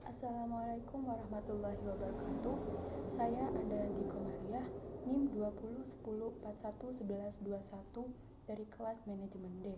Assalamualaikum warahmatullahi wabarakatuh. Saya Andayanti Komariah, NIM 2010411121 dari kelas manajemen D.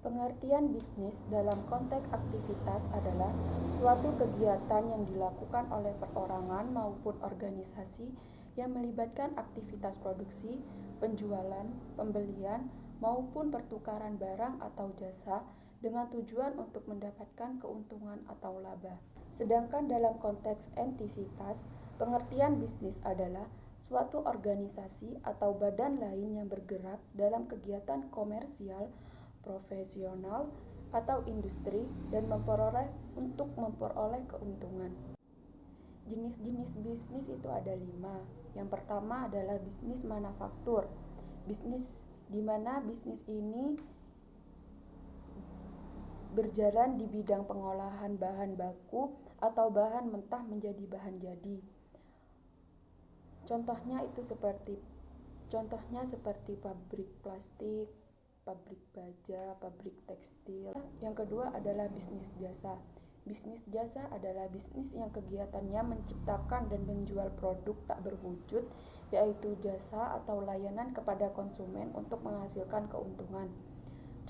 Pengertian bisnis dalam konteks aktivitas adalah suatu kegiatan yang dilakukan oleh perorangan maupun organisasi yang melibatkan aktivitas produksi, penjualan, pembelian, maupun pertukaran barang atau jasa dengan tujuan untuk mendapatkan keuntungan atau laba. Sedangkan dalam konteks entitas, pengertian bisnis adalah suatu organisasi atau badan lain yang bergerak dalam kegiatan komersial, profesional, atau industri dan memperoleh keuntungan. Jenis-jenis bisnis itu ada 5. Yang pertama adalah bisnis manufaktur. Bisnis di mana bisnis ini berjalan di bidang pengolahan bahan baku atau bahan mentah menjadi bahan jadi. Contohnya seperti pabrik plastik, pabrik baja, pabrik tekstil. Yang kedua adalah bisnis jasa. Bisnis jasa adalah bisnis yang kegiatannya menciptakan dan menjual produk tak berwujud, yaitu jasa atau layanan kepada konsumen untuk menghasilkan keuntungan.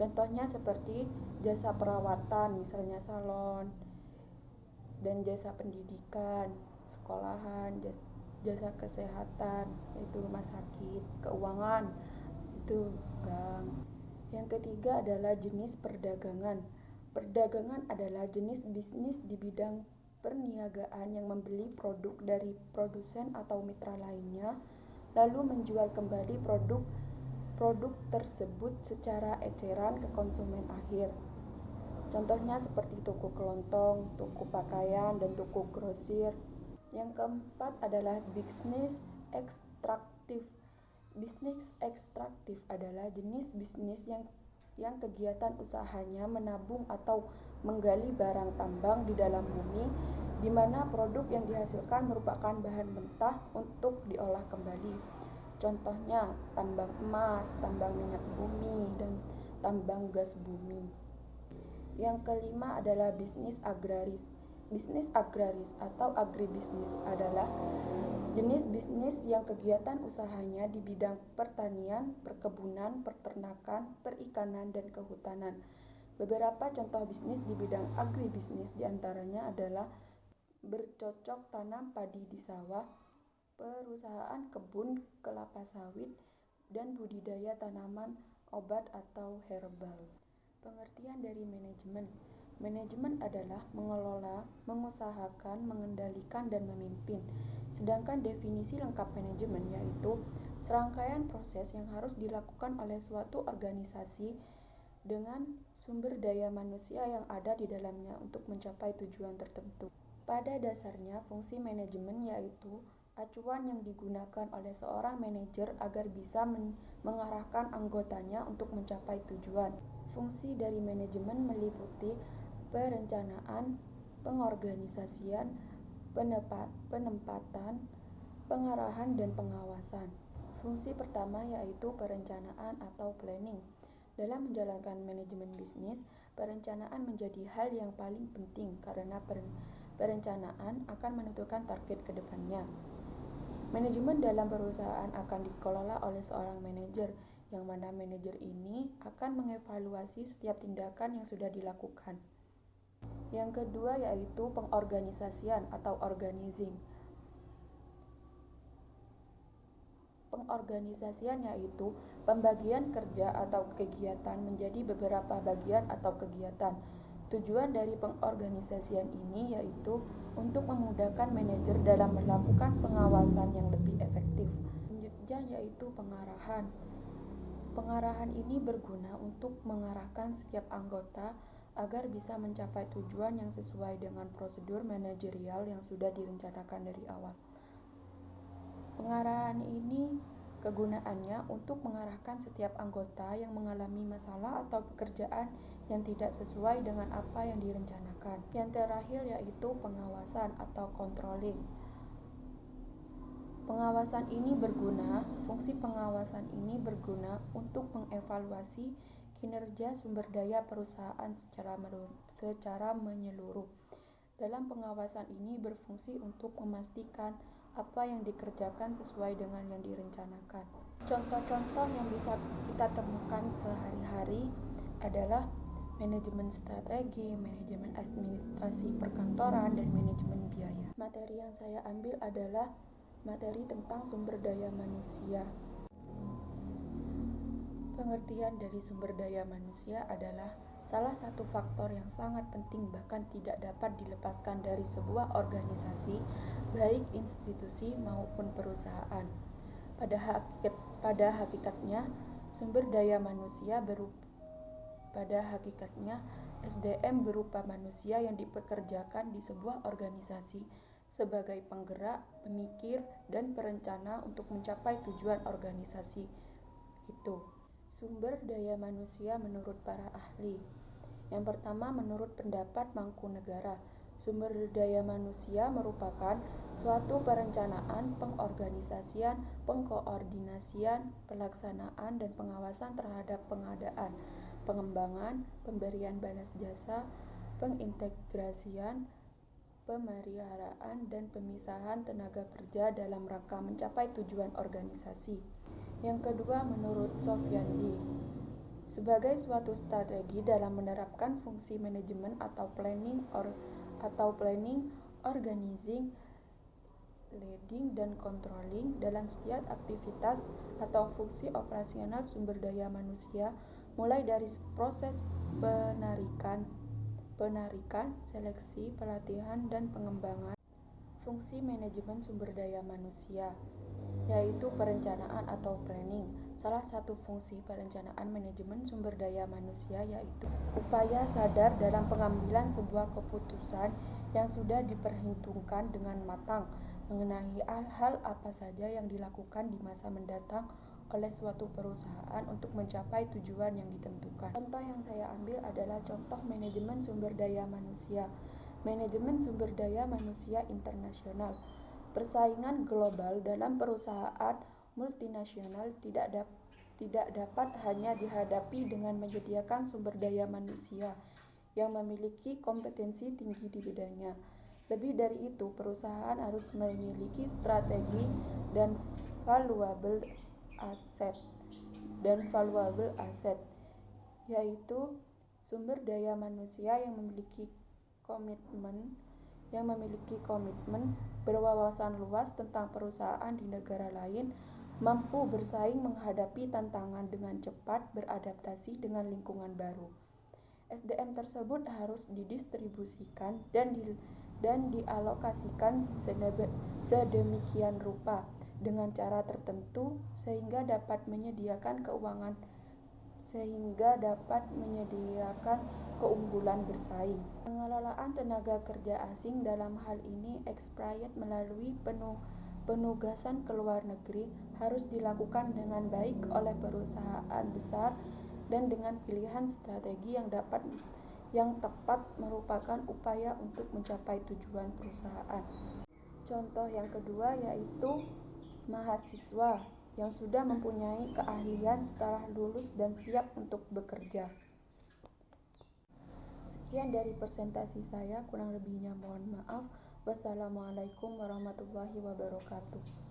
Contohnya seperti jasa perawatan, misalnya salon, dan jasa pendidikan, sekolahan, jasa kesehatan, yaitu rumah sakit, keuangan, itu bank. Yang ketiga adalah jenis perdagangan. Perdagangan adalah jenis bisnis di bidang perniagaan yang membeli produk dari produsen atau mitra lainnya, lalu menjual kembali produk tersebut secara eceran ke konsumen akhir. Contohnya seperti toko kelontong, toko pakaian, dan toko grosir. Yang keempat adalah bisnis ekstraktif. Bisnis ekstraktif adalah jenis bisnis yang kegiatan usahanya menabung atau menggali barang tambang di dalam bumi, di mana produk yang dihasilkan merupakan bahan mentah untuk diolah kembali. Contohnya tambang emas, tambang minyak bumi, dan tambang gas bumi. Yang kelima adalah bisnis agraris. Bisnis agraris atau agribisnis adalah jenis bisnis yang kegiatan usahanya di bidang pertanian, perkebunan, peternakan, perikanan, dan kehutanan. Beberapa contoh bisnis di bidang agribisnis diantaranya adalah bercocok tanam padi di sawah, perusahaan kebun kelapa sawit, dan budidaya tanaman obat atau herbal. Pengertian dari manajemen. Manajemen adalah mengelola, mengusahakan, mengendalikan, dan memimpin. Sedangkan definisi lengkap manajemen yaitu serangkaian proses yang harus dilakukan oleh suatu organisasi dengan sumber daya manusia yang ada di dalamnya untuk mencapai tujuan tertentu. Pada dasarnya, fungsi manajemen yaitu acuan yang digunakan oleh seorang manajer agar bisa mengarahkan anggotanya untuk mencapai tujuan. Fungsi dari manajemen meliputi perencanaan, pengorganisasian, penempatan, pengarahan, dan pengawasan. Fungsi pertama yaitu perencanaan atau planning. Dalam menjalankan manajemen bisnis, perencanaan menjadi hal yang paling penting karena perencanaan akan menentukan target ke depannya. Manajemen dalam perusahaan akan dikelola oleh seorang manajer, yang mana manajer ini akan mengevaluasi setiap tindakan yang sudah dilakukan. Yang kedua yaitu pengorganisasian atau organizing. Pengorganisasian yaitu pembagian kerja atau kegiatan menjadi beberapa bagian atau kegiatan. Tujuan dari pengorganisasian ini yaitu untuk memudahkan manajer dalam melakukan pengawasan yang lebih efektif. Selanjutnya yaitu pengarahan. Pengarahan ini berguna untuk mengarahkan setiap anggota agar bisa mencapai tujuan yang sesuai dengan prosedur manajerial yang sudah direncanakan dari awal. Pengarahan ini kegunaannya untuk mengarahkan setiap anggota yang mengalami masalah atau pekerjaan yang tidak sesuai dengan apa yang direncanakan. Yang terakhir yaitu pengawasan atau controlling. Fungsi pengawasan ini berguna untuk mengevaluasi kinerja sumber daya perusahaan secara menyeluruh Dalam pengawasan ini berfungsi untuk memastikan apa yang dikerjakan sesuai dengan yang direncanakan. Contoh-contoh yang bisa kita temukan sehari-hari adalah manajemen strategi, manajemen administrasi perkantoran, dan manajemen biaya. Materi yang saya ambil adalah materi tentang sumber daya manusia. Pengertian dari sumber daya manusia adalah salah satu faktor yang sangat penting bahkan tidak dapat dilepaskan dari sebuah organisasi, baik institusi maupun perusahaan. Pada hakikatnya, sumber daya manusia SDM berupa manusia yang dipekerjakan di sebuah organisasi sebagai penggerak, pemikir, dan perencana untuk mencapai tujuan organisasi itu. Sumber daya manusia menurut para ahli. Yang pertama, menurut pendapat Mangkunegara, sumber daya manusia merupakan suatu perencanaan, pengorganisasian, pengkoordinasian, pelaksanaan, dan pengawasan terhadap pengadaan, pengembangan, pemberian balas jasa, pengintegrasian, pemeliharaan, dan pemisahan tenaga kerja dalam rangka mencapai tujuan organisasi. Yang kedua, menurut Sofyandi, sebagai suatu strategi dalam menerapkan fungsi manajemen atau planning, organizing, leading, dan controlling dalam setiap aktivitas atau fungsi operasional sumber daya manusia, mulai dari proses penarikan, seleksi, pelatihan, dan pengembangan. Fungsi manajemen sumber daya manusia yaitu perencanaan atau planning. Salah satu fungsi perencanaan manajemen sumber daya manusia yaitu upaya sadar dalam pengambilan sebuah keputusan yang sudah diperhitungkan dengan matang mengenai hal apa saja yang dilakukan di masa mendatang oleh suatu perusahaan untuk mencapai tujuan yang ditentukan. Contoh yang saya ambil adalah contoh manajemen sumber daya manusia. Manajemen sumber daya manusia internasional. Persaingan global dalam perusahaan multinasional tidak dapat hanya dihadapi dengan menyediakan sumber daya manusia yang memiliki kompetensi tinggi di bidangnya. Lebih dari itu, perusahaan harus memiliki strategi dan valuable asset, yaitu sumber daya manusia yang memiliki komitmen berwawasan luas tentang perusahaan di negara lain, mampu bersaing menghadapi tantangan dengan cepat, beradaptasi dengan lingkungan baru. SDM tersebut harus didistribusikan dan dialokasikan sedemikian rupa dengan cara tertentu sehingga dapat menyediakan keunggulan bersaing. Pengelolaan tenaga kerja asing dalam hal ini expired melalui penugasan ke luar negeri harus dilakukan dengan baik oleh perusahaan besar dan dengan pilihan strategi yang tepat merupakan upaya untuk mencapai tujuan perusahaan. Contoh yang kedua yaitu mahasiswa yang sudah mempunyai keahlian setelah lulus dan siap untuk bekerja. Sekian dari presentasi saya, kurang lebihnya mohon maaf. Wassalamualaikum warahmatullahi wabarakatuh.